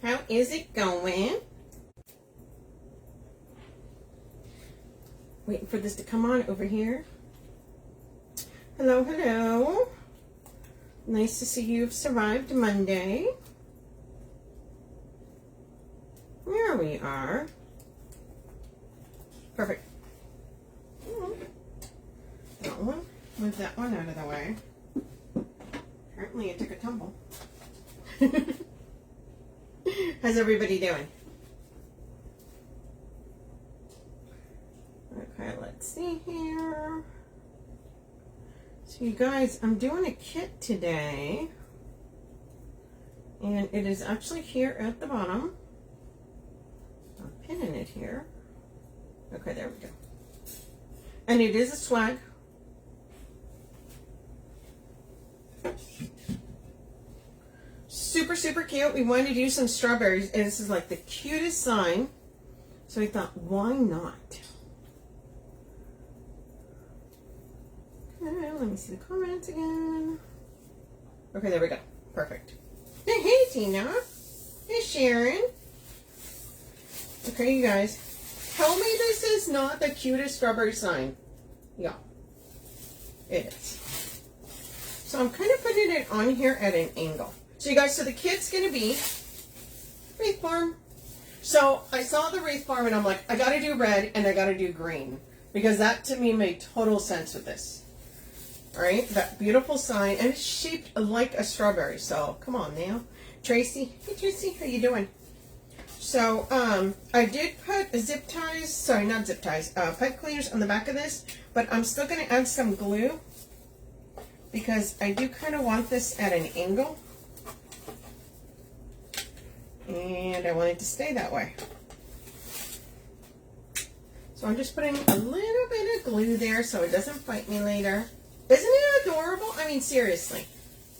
How is it going? Waiting for this to come on over here. Hello, hello. Nice to see you've survived Monday. There we are. Perfect. That one. Move that one out of the way. Apparently it took a tumble. How's everybody doing? Okay, let's see here. So you guys, I'm doing a kit today. And it is actually here at the bottom. I'm pinning it here. Okay, there we go. And it is a swag. Super, super cute. We wanted to do some strawberries, and this is like the cutest sign. So we thought, why not? Okay, let me see the comments again. Okay, there we go. Perfect. Hey, Tina. Hey, Sharon. Okay, you guys. Tell me this is not the cutest strawberry sign. Yeah, it is. So I'm kind of putting it on here at an angle. So you guys, so the kit's going to be wreath form. So I saw the wreath form and I'm like, I got to do red and I got to do green. Because that to me made total sense with this. All right, that beautiful sign. And it's shaped like a strawberry. So come on now. Tracy. Hey, Tracy. How you doing? So I did put zip ties. Sorry, not zip ties. Pipe cleaners on the back of this. But I'm still going to add some glue. Because I do kind of want this at an angle. And I want it to stay that way. So I'm just putting a little bit of glue there so it doesn't fight me later. Isn't it adorable? I mean, seriously.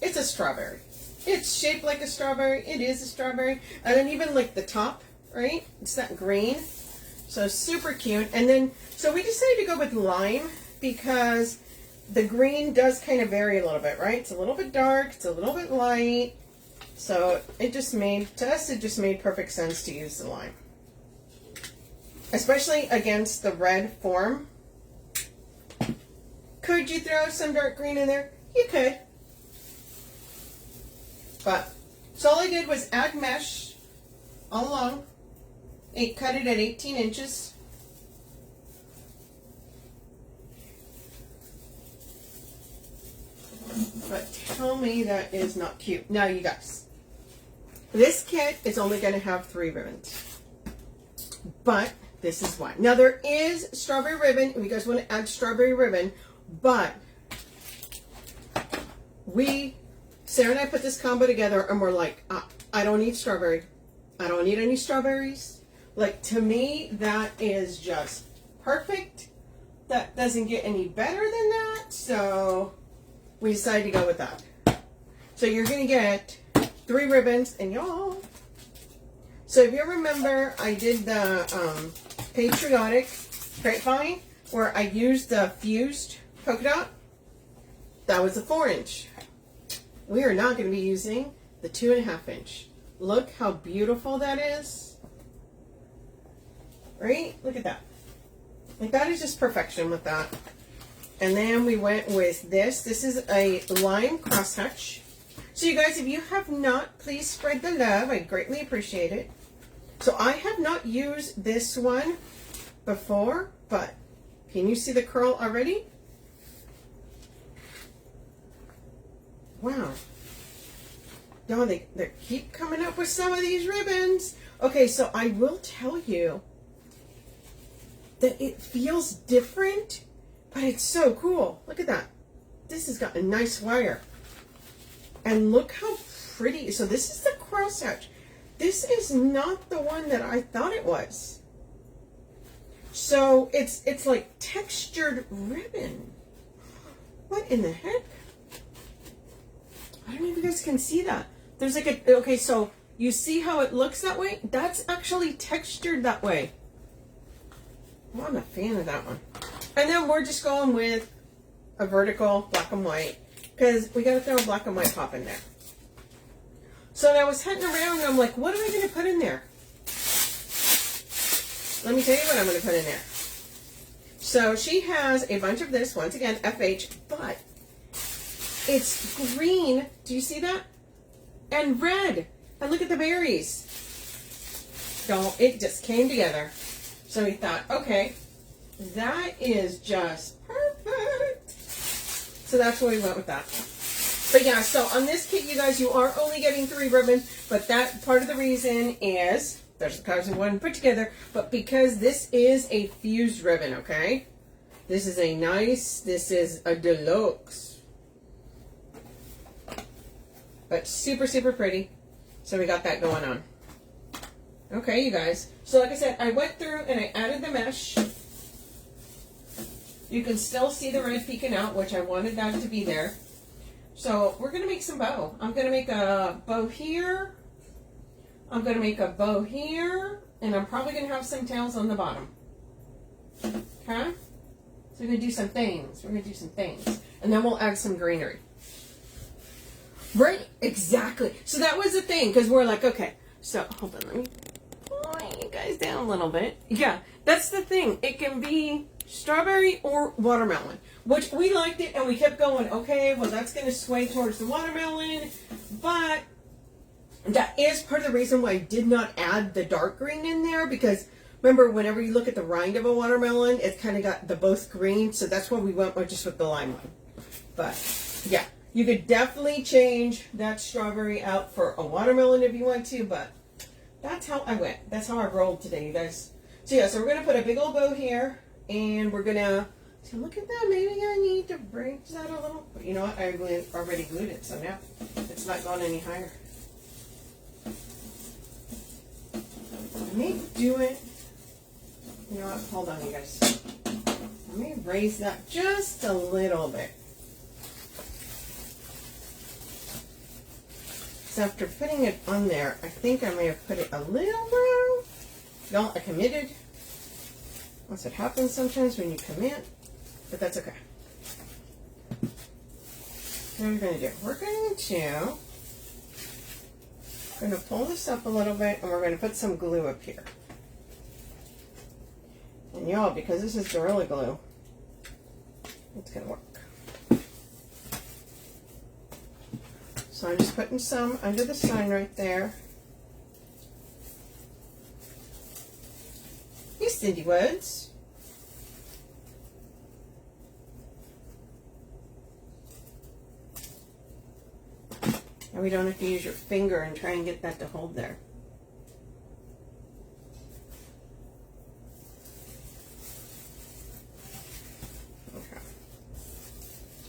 It's a strawberry. It's shaped like a strawberry. It is a strawberry. And then even like the top, right? It's that green. So super cute. And then, so we decided to go with lime because the green does kind of vary a little bit, right? It's a little bit dark. It's a little bit light. So it just made, to us, it just made perfect sense to use the lime. Especially against the red form. Could you throw some dark green in there? You could. But, so all I did was add mesh all along. Cut it at 18 inches. But tell me that is not cute. Now you guys. This kit is only going to have 3 ribbons. But this is why. Now there is strawberry ribbon. If you guys want to add strawberry ribbon. But Sarah and I put this combo together and we're like, I don't need strawberry. I don't need any strawberries. Like, to me, that is just perfect. That doesn't get any better than that. So we decided to go with that. So you're going to get 3 ribbons, and y'all. So if you remember, I did the patriotic grapevine where I used the fused polka dot. That was a 4-inch. We are not going to be using the 2.5-inch. Look how beautiful that is. Right? Look at that. Like, that is just perfection with that. And then we went with this. This is a lime crosshatch. So you guys, if you have not, please spread the love. I greatly appreciate it. So I have not used this one before, but can you see the curl already? Wow. No, they keep coming up with some of these ribbons. Okay, so I will tell you that it feels different, but it's so cool. Look at that. This has got a nice wire. And look how pretty. So this is the crosshatch. This is not the one that I thought it was. So it's like textured ribbon. What in the heck? I don't know if you guys can see that. There's like a, okay, so you see how it looks that way? That's actually textured that way. Well, I'm a fan of that one. And then we're just going with a vertical black and white because we got to throw a black and white pop in there. So I was hunting around and I'm like, what am I going to put in there? Let me tell you what I'm going to put in there. So she has a bunch of this, once again, FH, but it's green. Do you see that? And red. And look at the berries. So it just came together. So we thought, okay, that is just perfect. So that's why we went with that. But yeah, so on this kit, you guys, you are only getting 3 ribbon, but that part of the reason is, there's the colors we wanted to put together, but because this is a fused ribbon, okay? This is a nice, this is a deluxe. But super, super pretty. So we got that going on. Okay, you guys. So like I said, I went through and I added the mesh. You can still see the red peeking out, which I wanted that to be there. So we're going to make some bow. I'm going to make a bow here. I'm going to make a bow here. And I'm probably going to have some tails on the bottom. Okay? So we're going to do some things. We're going to do some things. And then we'll add some greenery. Right? Exactly. So that was the thing. Because we're like, okay. So hold on. Let me pull you guys down a little bit. Yeah. That's the thing. It can be strawberry or watermelon, which we liked it and we kept going, okay, well that's going to sway towards the watermelon, but that is part of the reason why I did not add the dark green in there, because remember, whenever you look at the rind of a watermelon, it's kind of got the both green, so that's why we went with just with the lime one. But yeah, you could definitely change that strawberry out for a watermelon if you want to, but that's how I went. That's how I rolled today, you guys. So yeah, so we're going to put a big old bow here. And we're gonna, so look at that, maybe I need to break that a little. But you know what, I already glued it, so now it's not going any higher. Let me do it, you know what, hold on you guys. Let me raise that just a little bit. So after putting it on there, I think I may have put it a little low. No, I committed. Once it happens sometimes when you commit, but that's okay. What are we going to do? We're going to pull this up a little bit, and we're going to put some glue up here. And y'all, because this is Gorilla Glue, it's going to work. So I'm just putting some under the sign right there. Hey, Cindy Woods. And we don't have to use your finger and try and get that to hold there. Okay.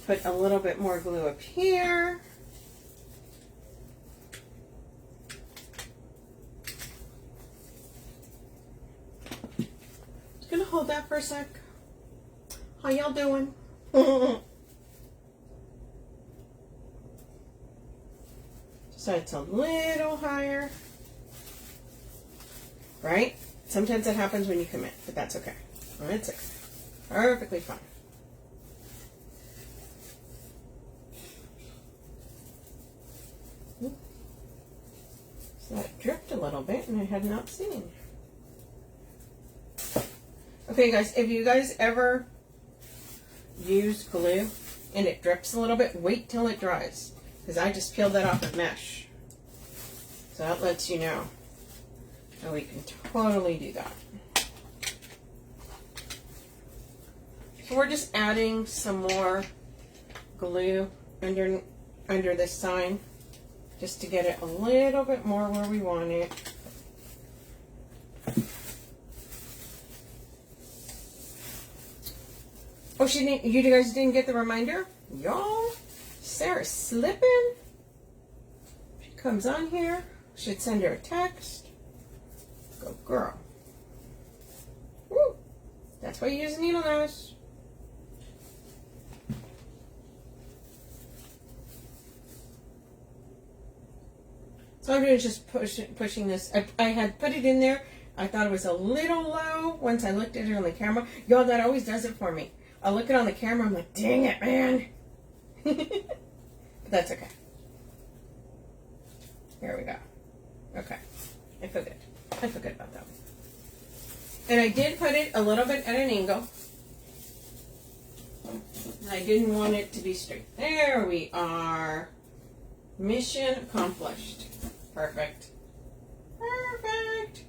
Put a little bit more glue up here. Gonna hold that for a sec. How y'all doing? So it's a little higher, right? Sometimes that happens when you commit, but that's okay. It's okay. Perfectly fine. So that dripped a little bit and I had not seen. Okay, guys, if you guys ever use glue and it drips a little bit, wait till it dries. Because I just peeled that off of mesh. So that lets you know. And we can totally do that. So we're just adding some more glue under this sign. Just to get it a little bit more where we want it. Oh, you guys didn't get the reminder? Y'all, Sarah's slipping. She comes on here. Should send her a text. Go girl. Woo. That's why you use a needle nose. So I'm just pushing this. I had put it in there. I thought it was a little low once I looked at it on the camera. Y'all, that always does it for me. I look at it on the camera, I'm like, dang it, man. But that's okay. Here we go. Okay. I feel good. I feel good about that one. And I did put it a little bit at an angle. I didn't want it to be straight. There we are. Mission accomplished. Perfect. Perfect.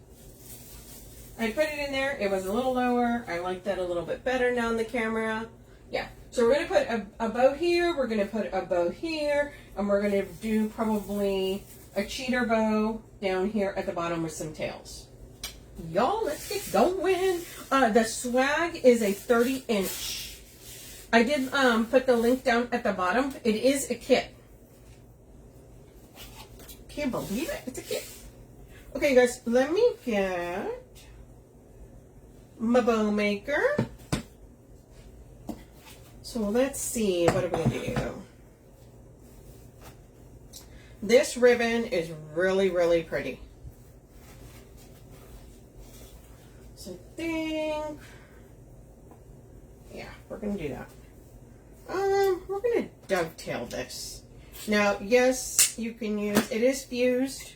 I put it in there. It was a little lower. I like that a little bit better now on the camera. Yeah. So we're going to put a bow here. We're going to put a bow here. And we're going to do probably a cheater bow down here at the bottom with some tails. Y'all, let's get going. The swag is a 30-inch. I did put the link down at the bottom. It is a kit. Can't believe it. It's a kit. Okay, guys, let me get my bow maker. So let's see. What are we going to do? This ribbon is really, really pretty. So I think, yeah, we're going to do that. We're going to dovetail this. Now, yes, you can use, it is fused.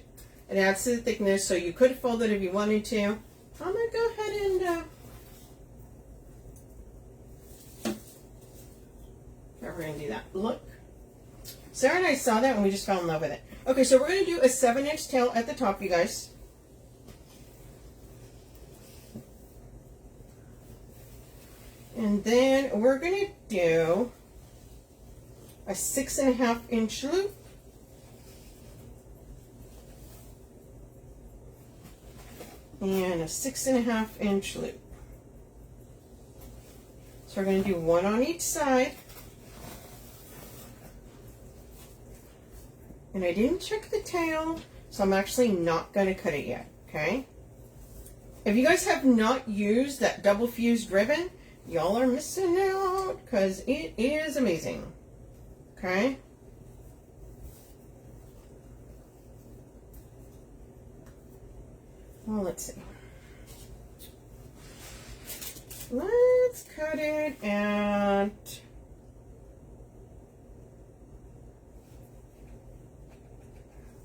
It adds to the thickness, so you could fold it if you wanted to. I'm going to go ahead and, we're going to do that. Look. Sarah and I saw that and we just fell in love with it. Okay, so we're going to do a 7-inch tail at the top, you guys. And then we're going to do a 6.5-inch loop. And a 6.5-inch loop. So we're going to do one on each side. And I didn't check the tail, so I'm actually not going to cut it yet, okay? If you guys have not used that double fused ribbon, y'all are missing out because it is amazing, okay? Well, let's see. Let's cut it at...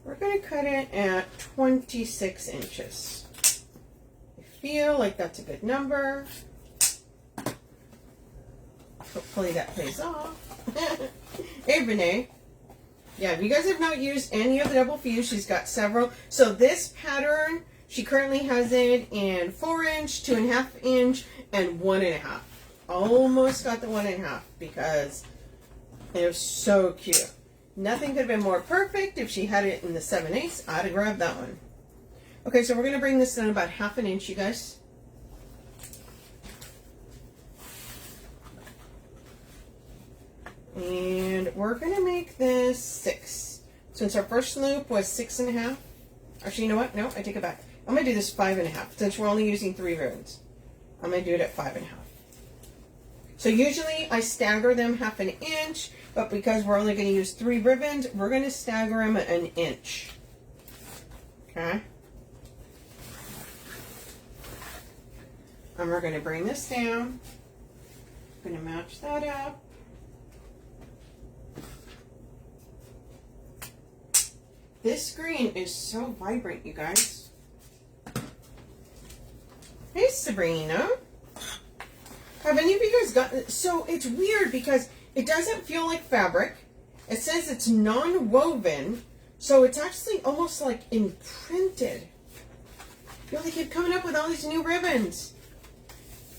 We're going to cut it at 26 inches. I feel like that's a good number. Hopefully that pays off. Hey, Renee. Yeah, if you guys have not used any of the double fuse, she's got several. So this pattern, she currently has it in 4-inch, 2.5-inch, and 1.5. Almost got the 1.5 because it was so cute. Nothing could have been more perfect. If she had it in the 7/8, I'd have grabbed that one. Okay, so we're going to bring this down about 1/2 inch, you guys. And we're going to make this 6. Since our first loop was 6.5. Actually, you know what? No, I take it back. I'm going to do this 5.5 since we're only using 3 ribbons. I'm going to do it at 5.5. So usually I stagger them 1/2 inch, but because we're only going to use 3 ribbons, we're going to stagger them 1 inch. Okay? And we're going to bring this down. I'm going to match that up. This green is so vibrant, you guys. Hey, Sabrina. Have any of you guys gotten... So it's weird because it doesn't feel like fabric. It says it's non-woven. So it's actually almost like imprinted. You know, they keep coming up with all these new ribbons.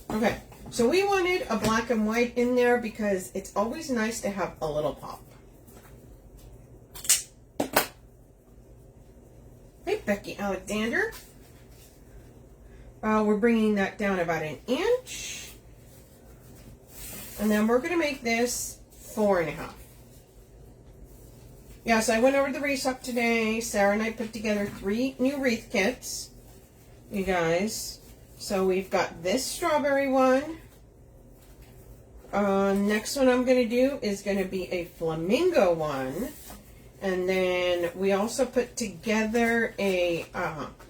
Okay. So we wanted a black and white in there because it's always nice to have a little pop. Hey, Becky Alexander. We're bringing that down about 1 inch. And then we're going to make this 4.5. Yeah, so I went over to the restock today. Sarah and I put together 3 new wreath kits. You guys. So we've got this strawberry one. Next one I'm going to do is going to be a flamingo one. And then we also put together a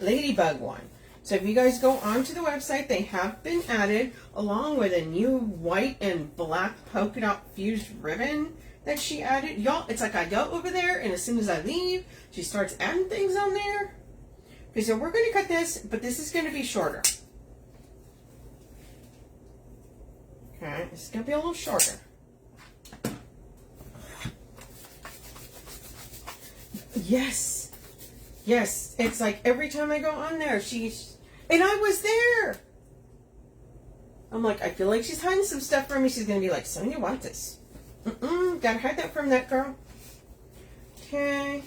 ladybug one. So if you guys go onto the website, they have been added along with a new white and black polka dot fused ribbon that she added. Y'all, it's like I go over there, and as soon as I leave, she starts adding things on there. Okay, so we're going to cut this, but this is going to be shorter. Okay, this is going to be a little shorter. Yes. Yes. It's like every time I go on there, and I was there. I'm like, I feel like she's hiding some stuff from me. She's going to be like, Sonia, want this? Gotta hide that from that girl. Okay.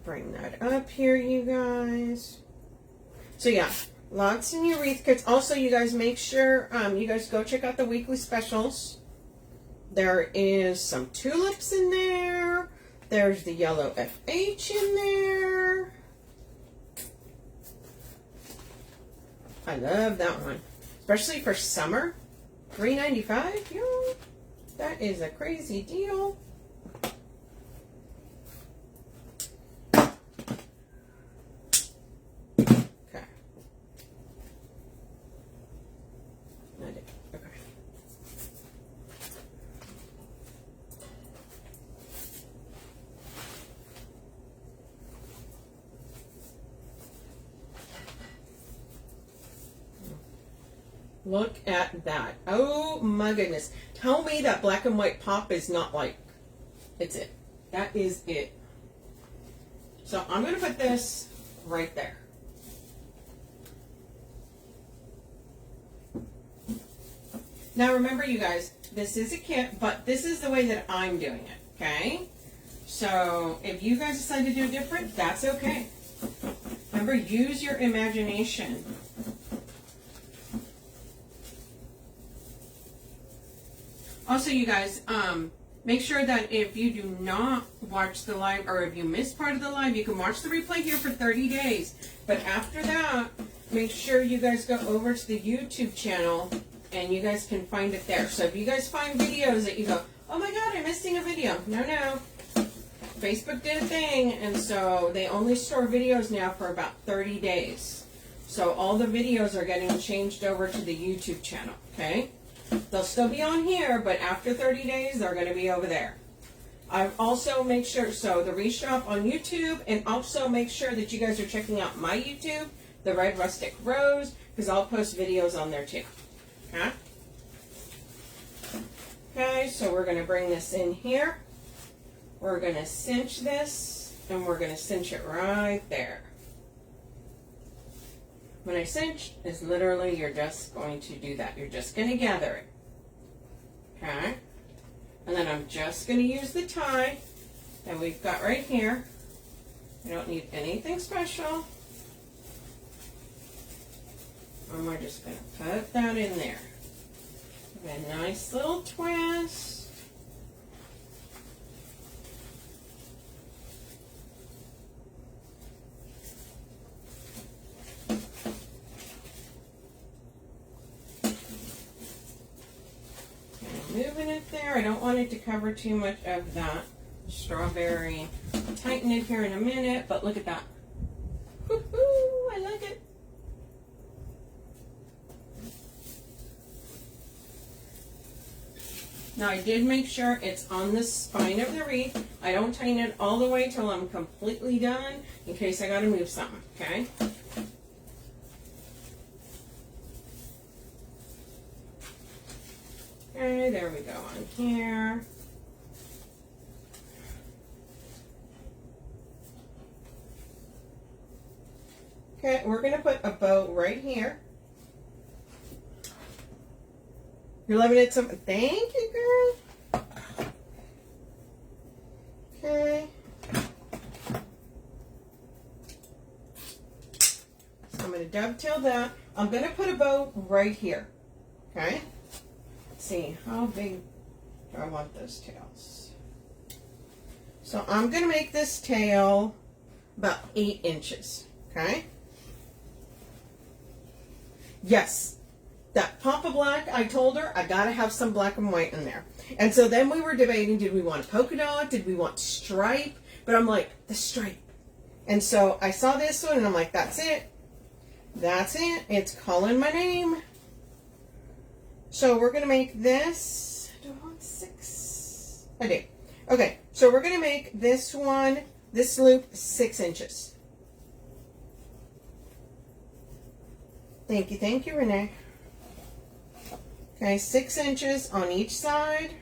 Bring that up here, you guys. So yeah, lots in your wreath kits. Also, you guys make sure you guys go check out the weekly specials. There is some tulips in there. There's the yellow FH in there. I love that one, especially for summer. $3.95. Yo, that is a crazy deal. Look at that. Oh my goodness. Tell me that black and white pop is not like, it's it. That is it. So I'm going to put this right there. Now remember, you guys, this is a kit, but this is the way that I'm doing it, okay? So if you guys decide to do it different, that's okay. Remember, use your imagination. Also, you guys, make sure that if you do not watch the live, or if you missed part of the live, you can watch the replay here for 30 days. But after that, make sure you guys go over to the YouTube channel, and you guys can find it there. So if you guys find videos that you go, oh my God, I'm missing a video. No. Facebook did a thing, and so they only store videos now for about 30 days. So all the videos are getting changed over to the YouTube channel, okay? They'll still be on here, but after 30 days, they're going to be over there. I also make sure, so the Wreath Shop on YouTube, and also make sure that you guys are checking out my YouTube, the Red Rustic Rose, because I'll post videos on there too. Okay? Okay, so we're going to bring this in here. We're going to cinch this, and we're going to cinch it right there. When I cinch, is literally you're just going to do that. You're just going to gather it. Okay? And then I'm just going to use the tie that we've got right here. I don't need anything special. And we're just going to put that in there. Give it a nice little twist. Moving it there. I don't want it to cover too much of that strawberry. Tighten it here in a minute, but look at that. Woohoo! I like it. Now I did make sure it's on the spine of the wreath. I don't tighten it all the way till I'm completely done in case I gotta move something, okay? Okay, there we go on here. Okay, we're going to put a bow right here. You're loving it so much. Thank you, girl. Okay. So I'm going to dovetail that. I'm going to put a bow right here. Okay. See how big do I want those tails. So I'm going to make this tail about 8 inches. Okay. Yes. That pop of black, I told her I got to have some black and white in there. And so then we were debating, did we want polka dot? Did we want stripe? But I'm like, the stripe. And so I saw this one and I'm like, that's it. That's it. It's calling my name. So we're going to make this, do I want 6? I do. Okay, so we're going to make this one, this loop, 6 inches. Thank you, Renee. Okay, 6 inches on each side.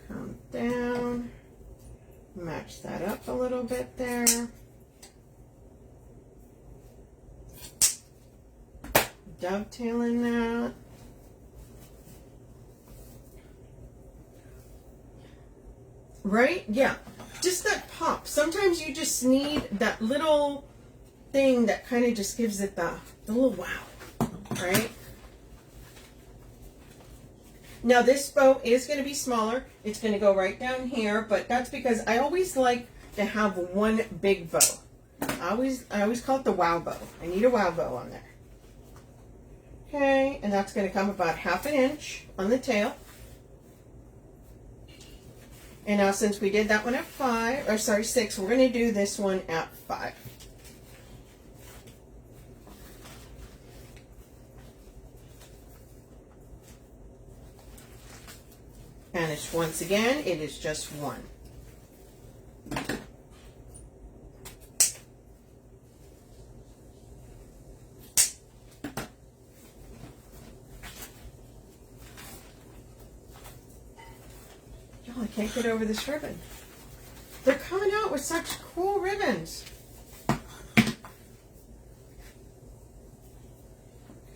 Come down, match that up a little bit there. Dovetailing that. Right? Yeah. Just that pop. Sometimes you just need that little thing that kind of just gives it the little wow. Right? Now this bow is going to be smaller. It's going to go right down here, but that's because I always like to have one big bow. I always call it the wow bow. I need a wow bow on there. Okay, and that's going to come about 1/2 inch on the tail. And now since we did that one at 6, we're going to do this one at 5. And it's once again, it is just 1. I can't get over this ribbon. They're coming out with such cool ribbons.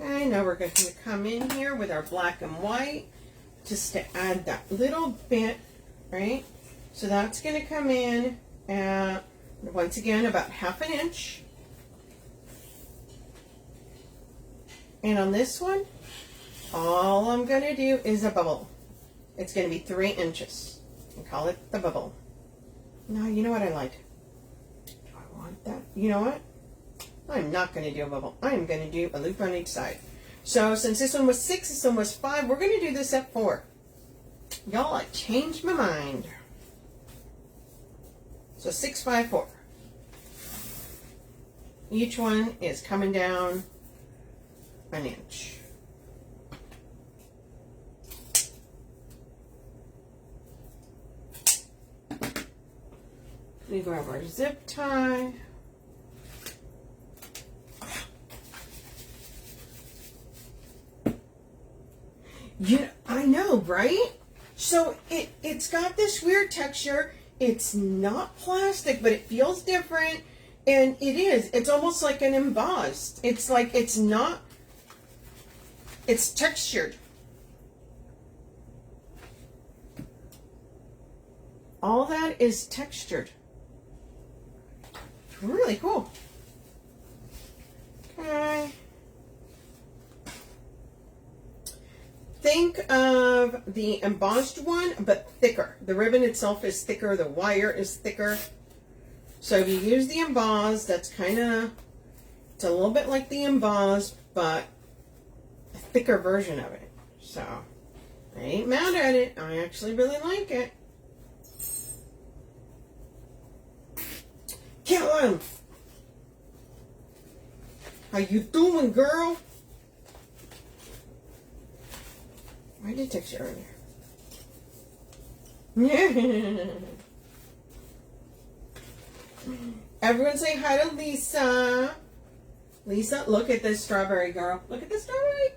Okay, now we're going to come in here with our black and white just to add that little bit, right? So that's going to come in at, once again, about 1/2 inch. And on this one, all I'm going to do is a bubble. It's going to be 3 inches. And call it the bubble. Now, you know what I like? Do I want that? You know what? I'm not going to do a bubble. I'm going to do a loop on each side. So, since this one was 6, this one was 5, we're going to do this at 4. Y'all, I changed my mind. So, 6, 5, 4. Each one is coming down 1 inch. We grab our zip tie. Yeah, I know, right? So it's got this weird texture. It's not plastic, but it feels different. And it is. It's almost like an embossed. It's like it's not. It's textured. All that is textured. Really cool. Okay. Think of the embossed one, but thicker. The ribbon itself is thicker. The wire is thicker. So if you use the embossed, that's kind of, it's a little bit like the embossed, but a thicker version of it. So I ain't mad at it. I actually really like it. Caitlin, how you doing, girl? Why did I text you earlier? Everyone say hi to Lisa. Lisa, look at this strawberry, girl. Look at this strawberry.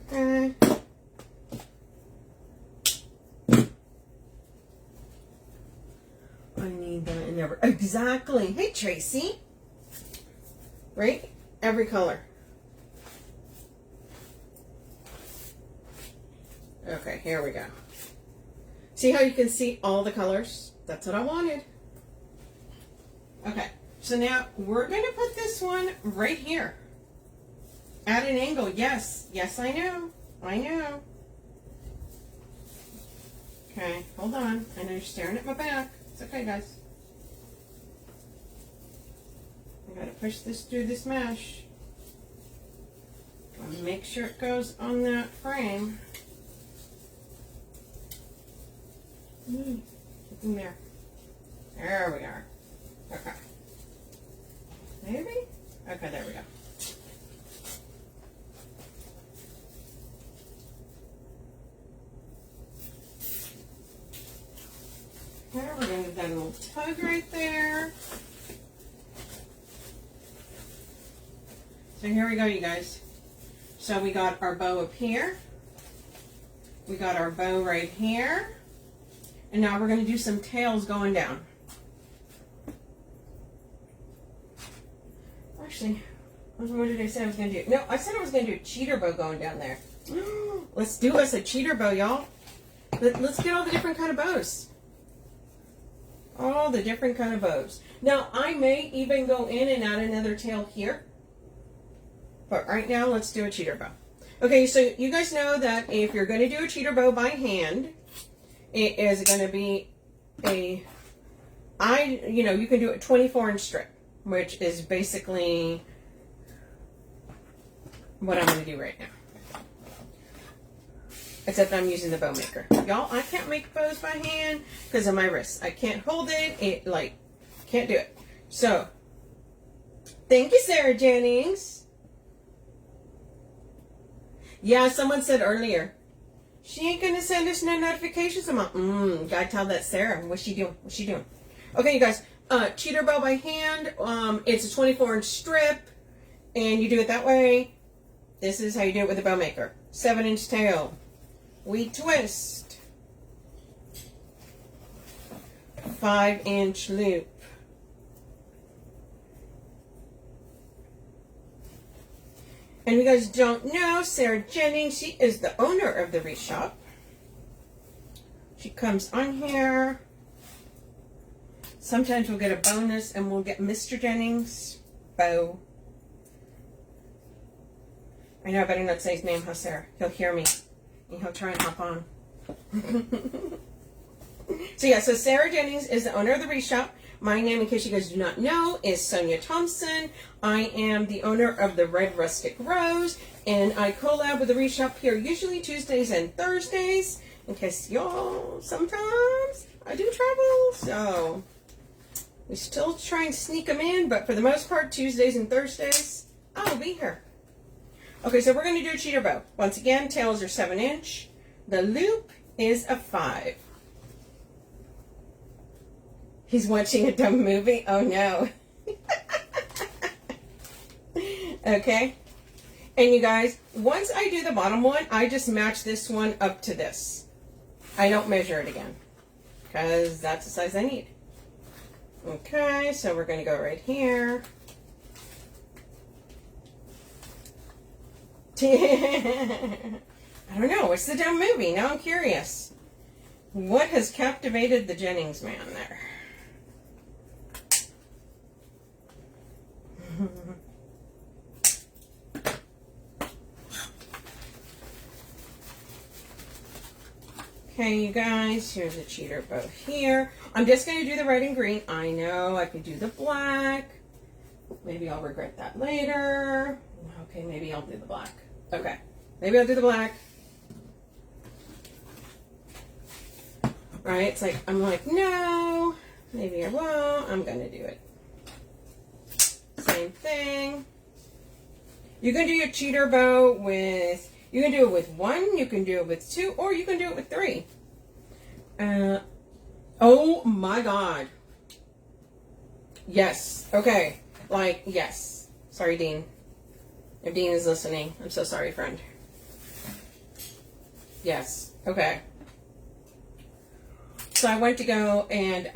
Okay. I need that in every. Exactly. Hey, Tracy. Right? Every color. Okay, here we go. See how you can see all the colors? That's what I wanted. Okay, so now we're going to put this one right here. At an angle. Yes. Yes, I know. I know. Okay, hold on. I know you're staring at my back. It's okay, guys. I gotta push this through this mesh. Make sure it goes on that frame. It's in there. There we are. Okay. Maybe? Okay, there we go. There, we're going to do that little tug right there. So here we go, you guys. So we got our bow up here. We got our bow right here. And now we're going to do some tails going down. Actually, what did I say I was going to do? No, I said I was going to do a cheater bow going down there. Let's do us a cheater bow, y'all. Let's get all the different kind of bows. All the different kind of bows. Now, I may even go in and add another tail here. But right now, let's do a cheater bow. Okay, so you guys know that if you're going to do a cheater bow by hand, it is going to be you can do a 24-inch strip, which is basically what I'm going to do right now. Except I'm using the bow maker. Y'all, I can't make bows by hand because of my wrists. I can't hold it. Can't do it. So, thank you, Sarah Jennings. Yeah, someone said earlier, she ain't going to send us no notifications. I'm like, gotta tell that Sarah. What's she doing? What's she doing? Okay, you guys, cheater bow by hand. It's a 24-inch strip, and you do it that way. This is how you do it with the bow maker. 7-inch tail. We twist. 5-inch loop. And if you guys don't know, Sarah Jennings, she is the owner of the Wreath shop. She comes on here. Sometimes we'll get a bonus and we'll get Mr. Jennings bow. I know I better not say his name, huh, Sarah? He'll hear me. And he'll try and hop on. So Sarah Jennings is the owner of the Wreath shop. My name, in case you guys do not know, is Sonia Thompson. I am the owner of the Red Rustic Rose, and I collab with the Wreath shop here usually Tuesdays and Thursdays. In case y'all, sometimes I do travel, so we still try and sneak them in, but for the most part, Tuesdays and Thursdays, I will be here. Okay, so we're going to do a cheater bow. Once again, tails are 7-inch. The loop is a 5. He's watching a dumb movie? Oh, no. Okay. And you guys, once I do the bottom one, I just match this one up to this. I don't measure it again, because that's the size I need. Okay, so we're going to go right here. I don't know. What's the dumb movie? Now I'm curious. What has captivated the Jennings man there? Okay, you guys, here's a cheater bow here. I'm just going to do the red and green. I know I could do the black. Maybe I'll regret that later. Okay, maybe I'll do the black. Okay, maybe I'll do the black. Right? It's like, I'm like, no, maybe I won't. I'm going to do it. Same thing. You can do your cheater bow with, you can do it with 1, you can do it with 2, or you can do it with 3. Oh my God. Yes. Okay. Like, yes. Sorry, Dean. If Dean is listening, I'm so sorry, friend. Yes. Okay. So I went to go and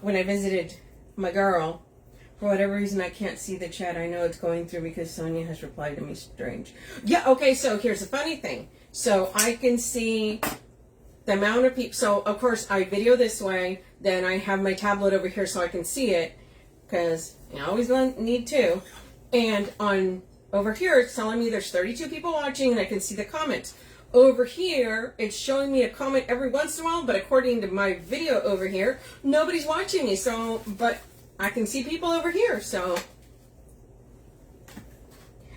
when I visited my girl, for whatever reason I can't see the chat. I know it's going through because Sonia has replied to me strange. Yeah, okay, so here's the funny thing. So I can see the amount of people. So of course I video this way, then I have my tablet over here so I can see it, because I always need to. And on over here it's telling me there's 32 people watching and I can see the comments. Over here, it's showing me a comment every once in a while, but according to my video over here, nobody's watching me. So, but I can see people over here. So,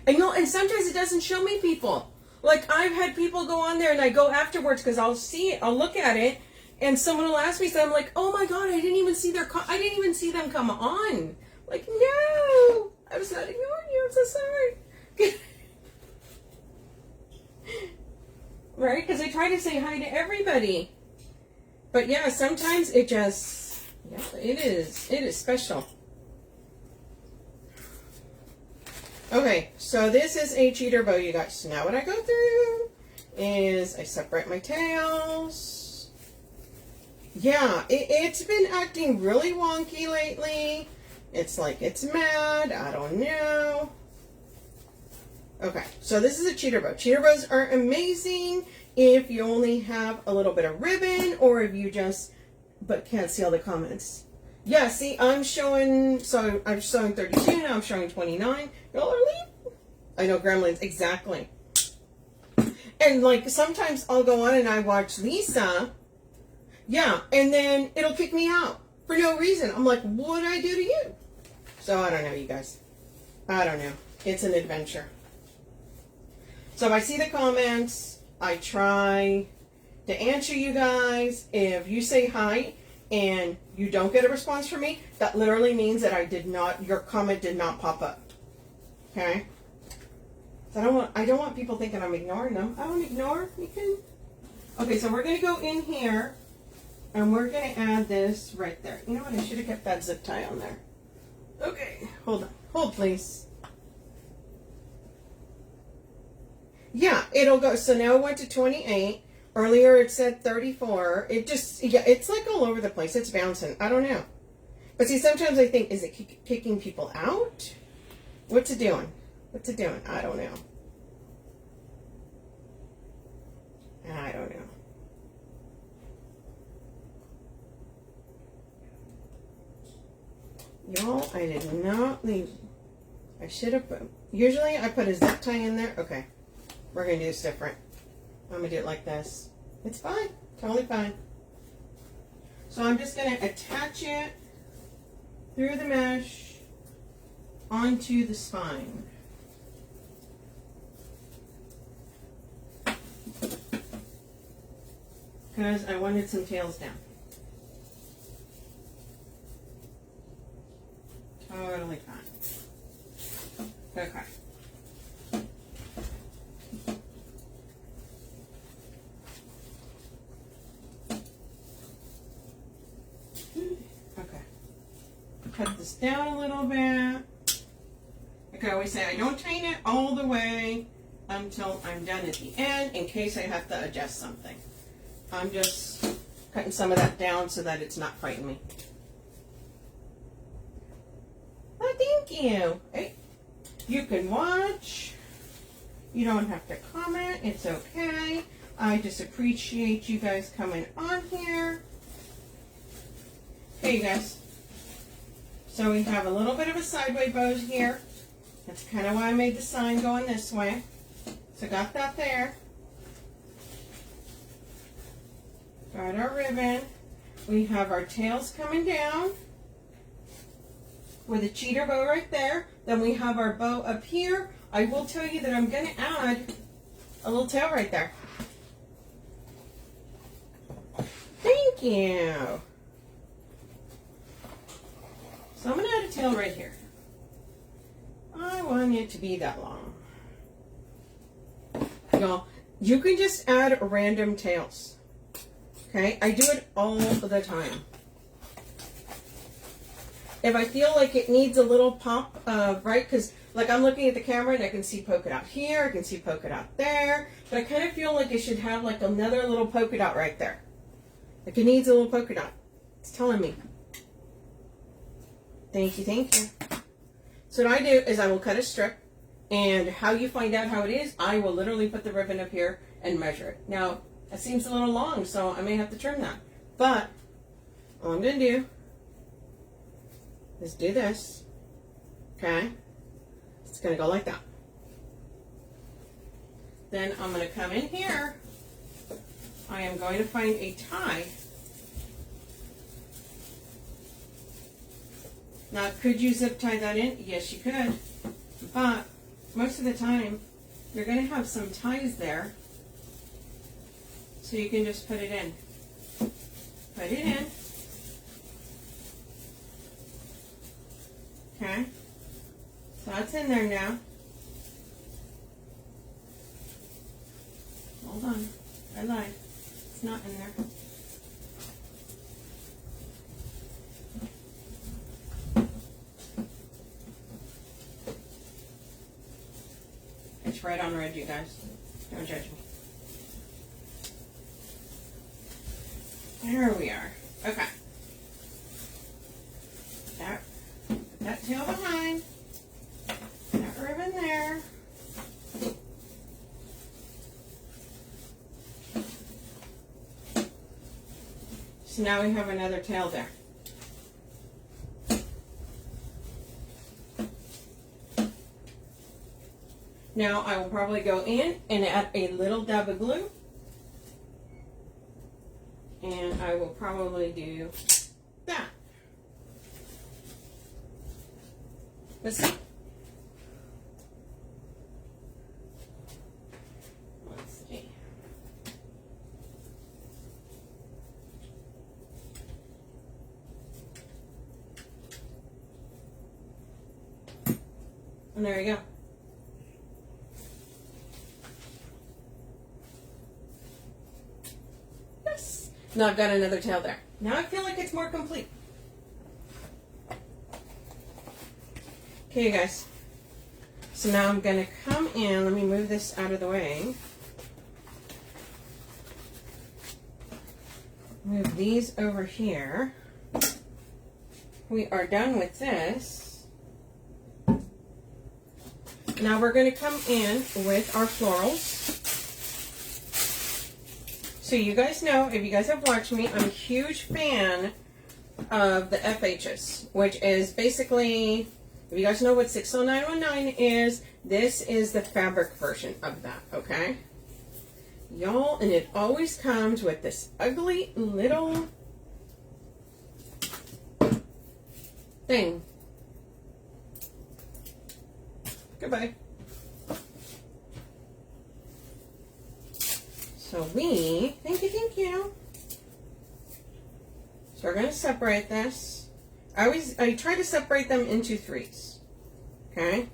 and and sometimes it doesn't show me people. Like I've had people go on there, and I go afterwards because I'll see it, I'll look at it, And someone will ask me, so I'm like, oh my God, I didn't even see I didn't even see them come on. Like, no, I was not ignoring you. I'm so sorry. Right? Because I try to say hi to everybody. But yeah, sometimes it just, yeah, it is special. Okay, so this is a cheater bow, you guys. So now what I go through is I separate my tails. Yeah, it's been acting really wonky lately. It's like it's mad. I don't know. Okay, so this is a cheater bow. Cheater bows are amazing if you only have a little bit of ribbon or if you just, but can't see all the comments. Yeah, see, I'm showing 32, now I'm showing 29. Y'all are leaving. I know, gremlins, exactly. And like, sometimes I'll go on and I watch Lisa. Yeah, and then it'll kick me out for no reason. I'm like, what did I do to you? So I don't know, you guys. I don't know. It's an adventure. So if I see the comments, I try to answer you guys. If you say hi and you don't get a response from me, that literally means that your comment did not pop up. Okay? So I don't want people thinking I'm ignoring them. I don't ignore. You can. Okay, so we're going to go in here and we're going to add this right there. You know what? I should have kept that zip tie on there. Okay, hold on. Hold, please. Yeah, it'll go. So now it went to 28. Earlier it said 34. It just, yeah, it's like all over the place. It's bouncing. I don't know. But see, sometimes I think, is it kicking people out? What's it doing? What's it doing? I don't know. I don't know. Y'all, I did not leave. I should have put, usually I put a zip tie in there. Okay. We're going to do this different. I'm going to do it like this. It's fine. Totally fine. So I'm just going to attach it through the mesh onto the spine. Because I wanted some tails down. Totally fine. Okay. Cut this down a little bit. Like I always say, I don't tighten it all the way until I'm done at the end in case I have to adjust something. I'm just cutting some of that down so that it's not fighting me. Oh, thank you. Hey, you can watch. You don't have to comment. It's okay. I just appreciate you guys coming on here. Hey, you guys. So we have a little bit of a sideway bow here. That's kind of why I made the sign going this way. So got that there. Got our ribbon. We have our tails coming down with a cheater bow right there. Then we have our bow up here. I will tell you that I'm going to add a little tail right there. Thank you. So I'm going to add a tail right here. I want it to be that long. Y'all, you can just add random tails. Okay? I do it all the time. If I feel like it needs a little pop, right? Because like I'm looking at the camera and I can see polka dot here. I can see polka dot there. But I kind of feel like it should have like another little polka dot right there. Like it needs a little polka dot. It's telling me. Thank you, thank you. So what I do is I will cut a strip, and how you find out how it is, I will literally put the ribbon up here and measure it. Now, it seems a little long, so I may have to trim that. But all I'm going to do is do this, okay? It's going to go like that. Then I'm going to come in here. I am going to find a tie. Now, could you zip tie that in? Yes, you could. But most of the time, you're going to have some ties there. So you can just put it in. Put it in. Okay. So that's in there now. Hold on. I lied. It's not in there. It's right on red, you guys. Don't judge me. There we are. Okay. Put that tail behind. That ribbon there. So now we have another tail there. Now I will probably go in and add a little dab of glue. And I will probably do that. Let's see. Let's see. And there you go. Yes. Now I've got another tail there. Now I feel like it's more complete. Okay, you guys. So now I'm going to come in. Let me move this out of the way. Move these over here. We are done with this. Now we're going to come in with our florals. So you guys know, if you guys have watched me, I'm a huge fan of the FHs, which is basically, if you guys know what 60919 is, this is the fabric version of that, okay? Y'all, and it always comes with this ugly little thing. Goodbye. So thank you. So we're going to separate this. I try to separate them into threes. Okay?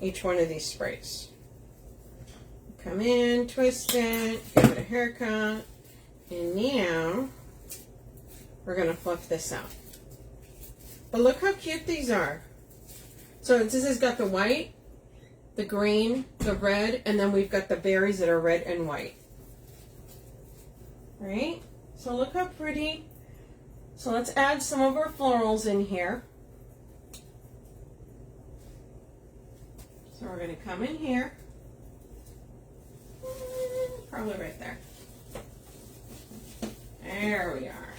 Each one of these sprays. Come in, twist it, give it a haircut, and now we're going to fluff this out. But look how cute these are. So this has got the white, the green, the red, and then we've got the berries that are red and white. Right? So look how pretty. So let's add some of our florals in here. So we're going to come in here. Probably right there. There we are.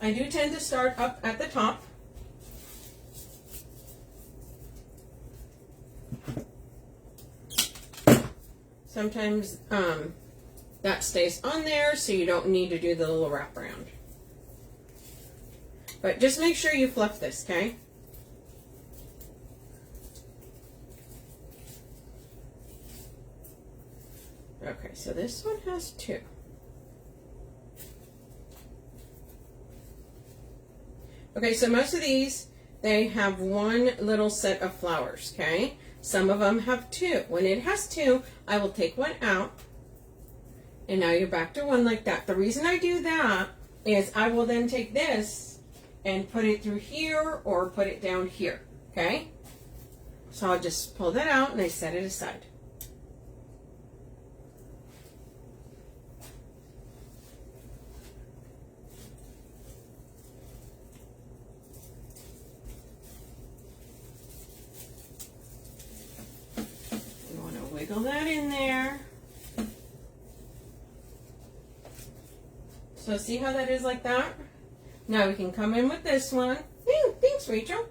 I do tend to start up at the top. Sometimes that stays on there, so you don't need to do the little wraparound. But just make sure you fluff this, okay? Okay, so this one has two. Okay, so most of these, they have one little set of flowers, okay? Some of them have two. When it has two, I will take one out, and now you're back to one like that. The reason I do that is I will then take this and put it through here or put it down here, okay? So I'll just pull that out and I set it aside. Wiggle that in there. So see how that is like that? Now we can come in with this one. Ooh, thanks, Rachel.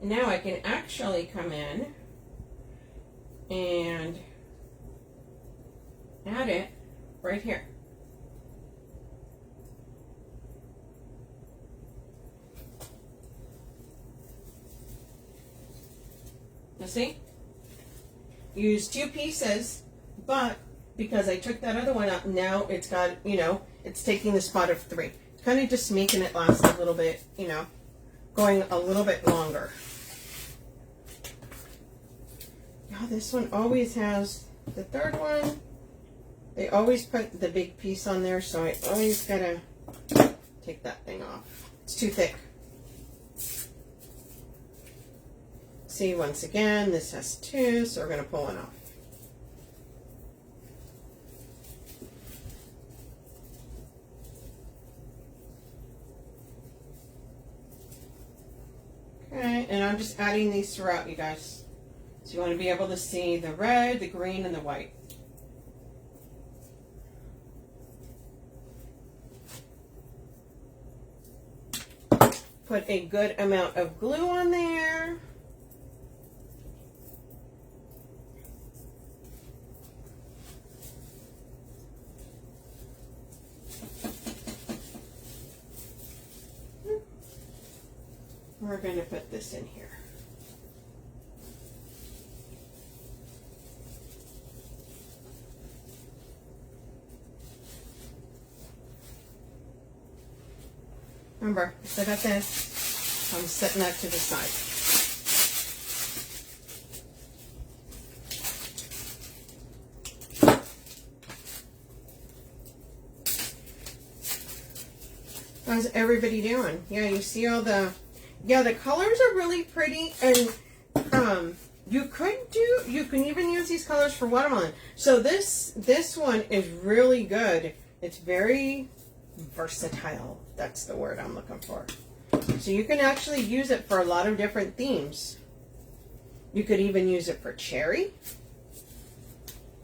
And now I can actually come in and add it right here. You see? use 2 pieces, but because I took that other one out, now it's got, you know, it's taking the spot of 3. Kind of just making it last a little bit, you know, going a little bit longer. Oh, this one always has the third one. They always put the big piece on there, so I always gotta take that thing off. It's too thick. See, once again, this has 2, so we're gonna pull one off. Okay, and I'm just adding these throughout, you guys. So you want to be able to see the red, the green, and the white. Put a good amount of glue on there. We're going to put this in here. Remember, I still got this, so I'm setting that to the side. How's everybody doing? Yeah, you see all the, yeah, the colors are really pretty, and you can even use these colors for watermelon. So this one is really good. It's very versatile. That's the word I'm looking for. So you can actually use it for a lot of different themes. You could even use it for cherry,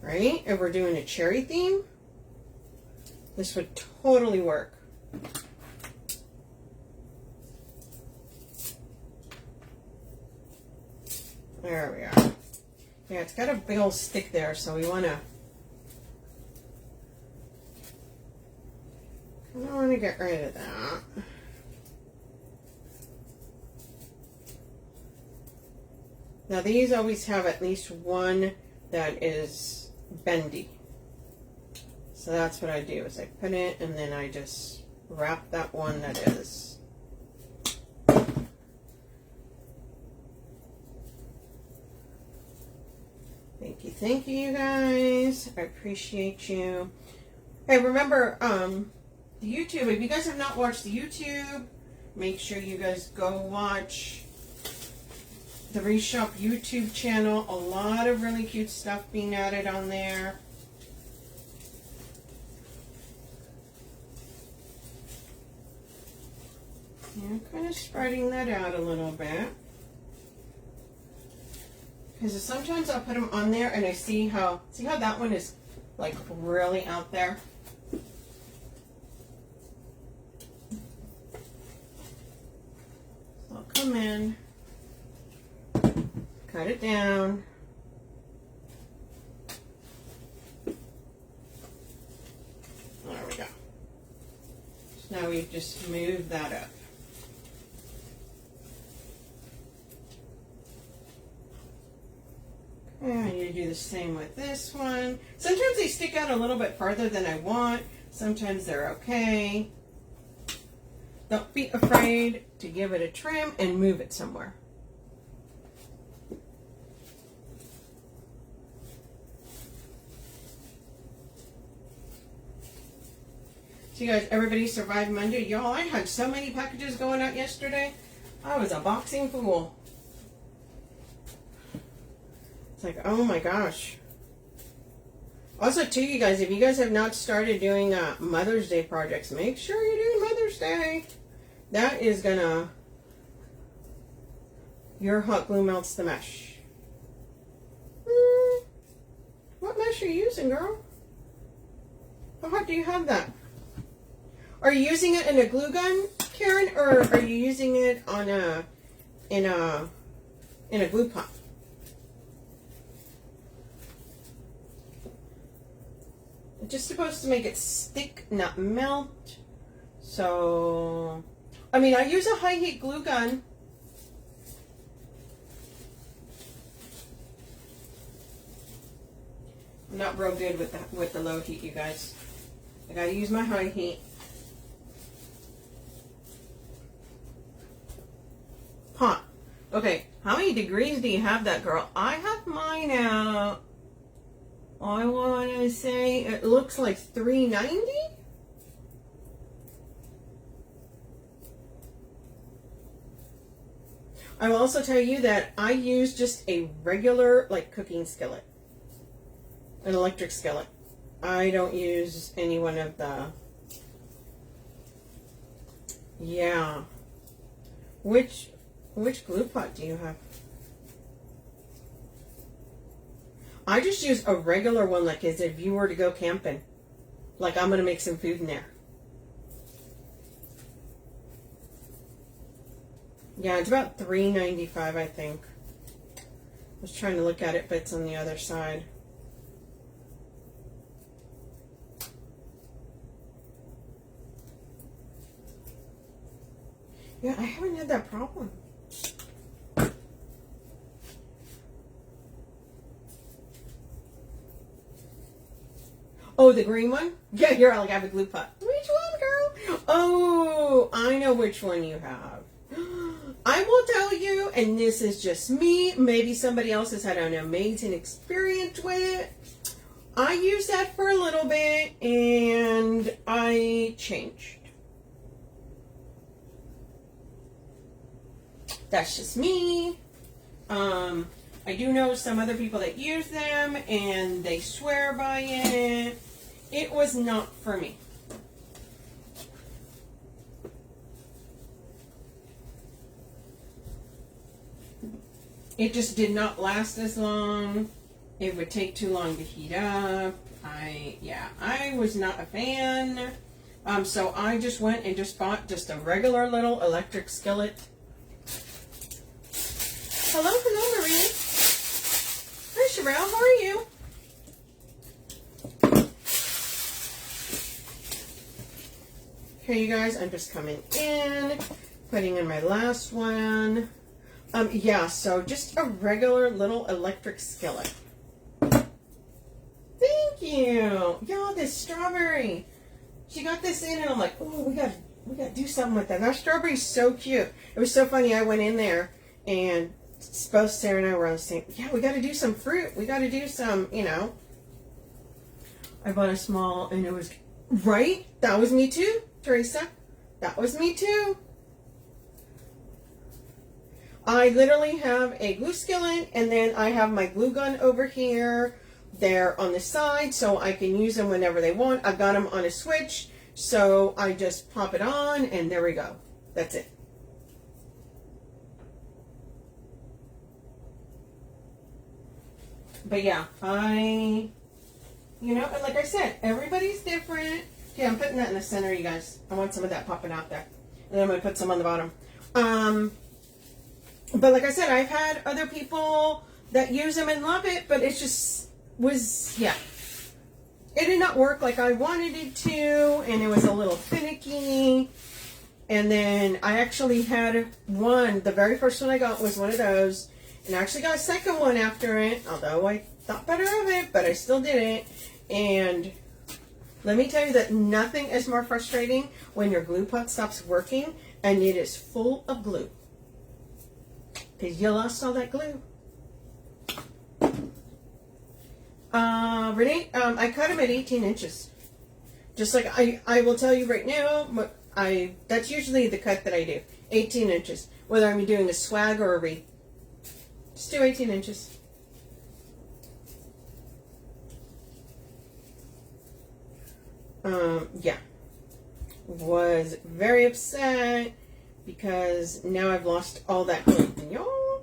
right? If we're doing a cherry theme, this would totally work. There we are. Yeah, it's got a big old stick there, so we want to get rid of that. Now these always have at least one that is bendy. So that's what I do, is I put it and then I just wrap that one that is. Thank you, you guys. I appreciate you. Hey, remember, the YouTube, if you guys have not watched the YouTube, make sure you guys go watch the Wreath Shop YouTube channel. A lot of really cute stuff being added on there. Yeah, kind of spreading that out a little bit. Because sometimes I'll put them on there and I see how that one is like really out there. So I'll come in, cut it down. There we go. So now we've just moved that up. And I need to do the same with this one. Sometimes they stick out a little bit farther than I want. Sometimes they're okay. Don't be afraid to give it a trim and move it somewhere. So you guys, everybody survived Monday. Y'all, I had so many packages going out yesterday. I was a boxing fool. It's like, oh my gosh. Also, too, you guys, if you guys have not started doing Mother's Day projects, make sure you do Mother's Day. That is gonna, your hot glue melts the mesh. What mesh are you using, girl? How hot do you have that? Are you using it in a glue gun, Karen, or are you using it on in a glue pot? It's just supposed to make it stick, not melt. So, I mean, I use a high heat glue gun. I'm not real good with the low heat, you guys. I gotta use my high heat. Hot. Okay, how many degrees do you have that, girl? I have mine out. I want to say it looks like 390. I will also tell you that I use just a regular, like, cooking skillet. An electric skillet. I don't use any one of the... Yeah. Which glue pot do you have? I just use a regular one, like as if you were to go camping. Like I'm going to make some food in there. Yeah, it's about $3.95, I think. I was trying to look at it, but it's on the other side. Yeah, I haven't had that problem. Oh, the green one? Yeah, here, I have a glue pot. Which one, girl? Oh, I know which one you have. I will tell you, and this is just me, maybe somebody else has had an amazing experience with it. I used that for a little bit, and I changed. That's just me. I do know some other people that use them, and they swear by it. It was not for me. It just did not last as long. It would take too long to heat up. I was not a fan. So I just went and just bought just a regular little electric skillet. Hello, Marie. Hi, Sherelle. How are you? Okay, you guys, I'm just coming in, putting in my last one. Yeah, so just a regular little electric skillet. Thank you. Y'all, this strawberry. She got this in, and I'm like, oh, we got to do something with that. That strawberry's so cute. It was so funny. I went in there, and both Sarah and I were saying, yeah, we got to do some fruit. We got to do some, you know. I bought a small, and it was, right? That was me too, Teresa. That was me too. I literally have a glue skillet, and then I have my glue gun over here. They're on the side, so I can use them whenever they want. I've got them on a switch, so I just pop it on, and there we go. That's it. But yeah, you know, and like I said, everybody's different. Okay, I'm putting that in the center, you guys. I want some of that popping out there. And then I'm going to put some on the bottom. But like I said, I've had other people that use them and love it, but it just was, yeah. It did not work like I wanted it to, and it was a little finicky. And then I actually had one, the very first one I got was one of those, and I actually got a second one after it, although I thought better of it, but I still did it. And let me tell you that nothing is more frustrating when your glue pot stops working and it is full of glue. Because you lost all that glue. Renee, I cut them at 18 inches. Just like I will tell you right now, that's usually the cut that I do. 18 inches. Whether I'm doing a swag or a wreath. Just do 18 inches. Yeah. Was very upset because now I've lost all that glue. Y'all,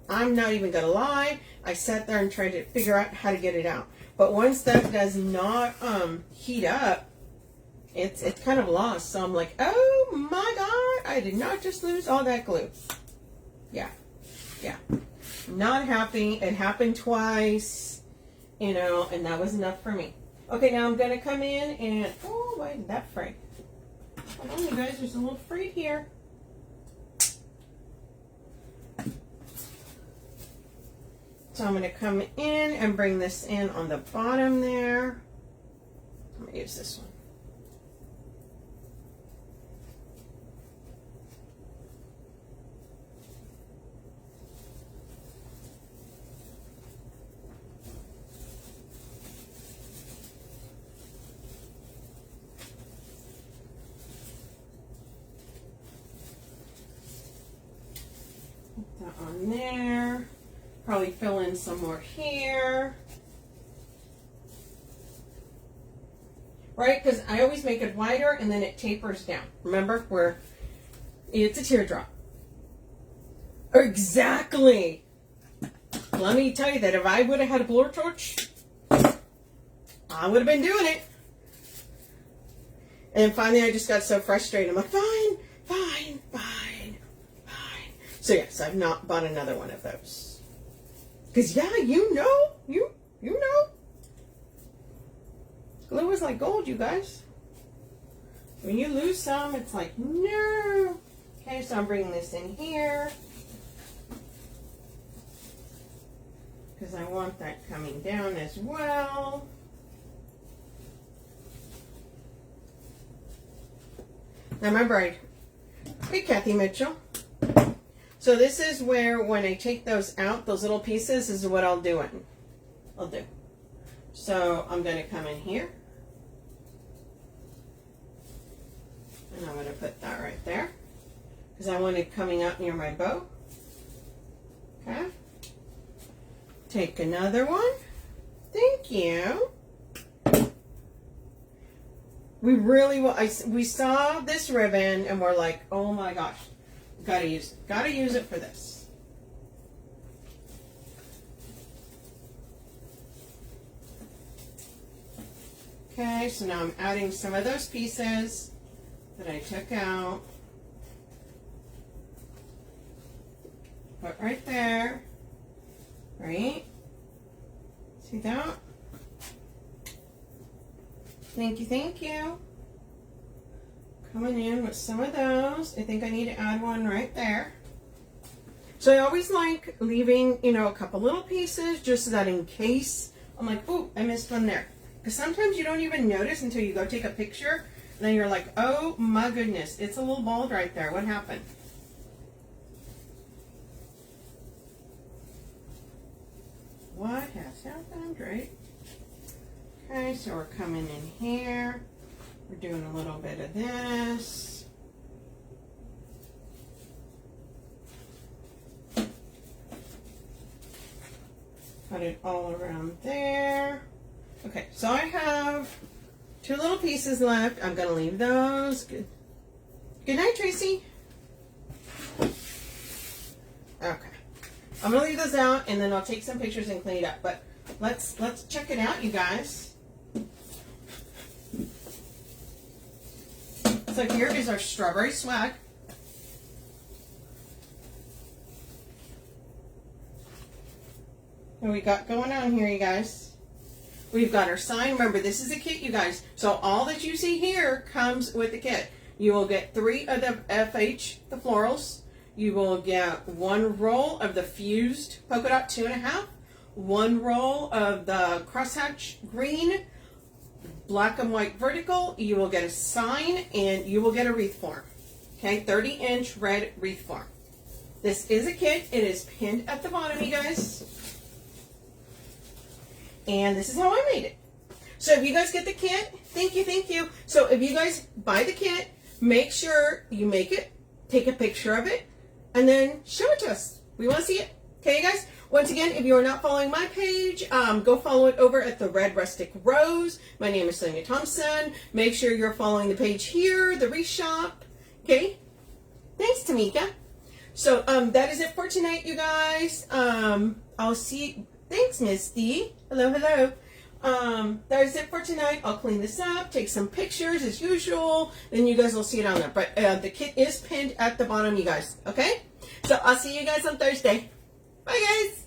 I'm not even gonna lie. I sat there and tried to figure out how to get it out. But once that does not heat up, it's kind of lost. So I'm like, oh my God, I did not just lose all that glue. Yeah. Not happy. It happened twice, you know, and that was enough for me. Okay, now I'm going to come in and, oh, why did that fray? Hold on, you guys, there's a little freight here. So I'm going to come in and bring this in on the bottom there. I'm going to use this one. Put that on there. Probably fill in some more here. Right? Because I always make it wider and then it tapers down. Remember? Where it's a teardrop. Exactly. Let me tell you that if I would have had a blowtorch, I would have been doing it. And finally I just got so frustrated. I'm like, fine, fine, fine, fine. So yes, I've not bought another one of those. Because, yeah, you know. Glue is like gold, you guys. When you lose some, it's like, no. Okay, so I'm bringing this in here. Because I want that coming down as well. Now, remember, hey, Kathy Mitchell. So this is where, when I take those out, those little pieces, is what I'll do. So I'm going to come in here. And I'm going to put that right there. Because I want it coming out near my bow. Okay. Take another one. Thank you. We really, we saw this ribbon and we're like, oh my gosh. Gotta use it. Gotta use it for this. Okay, so now I'm adding some of those pieces that I took out. Put right there. Right? See that? Thank you, thank you. Coming in with some of those. I think I need to add one right there. So I always like leaving, a couple little pieces just so that in case I'm like, oh, I missed one there. Because sometimes you don't even notice until you go take a picture. And then you're like, oh my goodness, it's a little bald right there. What happened? What has happened, right? Okay, so we're coming in here. We're doing a little bit of this. Put it all around there. Okay, so I have 2 little pieces left. I'm going to leave those. Good night, Tracy. Okay. I'm going to leave those out, and then I'll take some pictures and clean it up. But let's check it out, you guys. So here is our strawberry swag. What we got going on here, you guys? We've got our sign. Remember, this is a kit, you guys. So all that you see here comes with the kit. You will get 3 of the FH, the florals. You will get 1 roll of the fused polka dot 2.5, 1 roll of the crosshatch green, black and white vertical. You will get a sign, and you will get a wreath form. Okay, 30-inch red wreath form. This is a kit. It is pinned at the bottom, you guys. And this is how I made it. So if you guys get the kit, thank you, thank you. So if you guys buy the kit, make sure you make it, take a picture of it, and then show it to us. We want to see it. Okay, you guys? Once again, if you are not following my page, go follow it over at the Red Rustic Rose. My name is Sonia Thompson. Make sure you're following the page here, the Wreath Shop. Okay? Thanks, Tamika. So that is it for tonight, you guys. I'll see. Thanks, Misty. Hello, hello. That is it for tonight. I'll clean this up, take some pictures as usual, then you guys will see it on there. But the kit is pinned at the bottom, you guys. Okay? So I'll see you guys on Thursday. Bye, guys.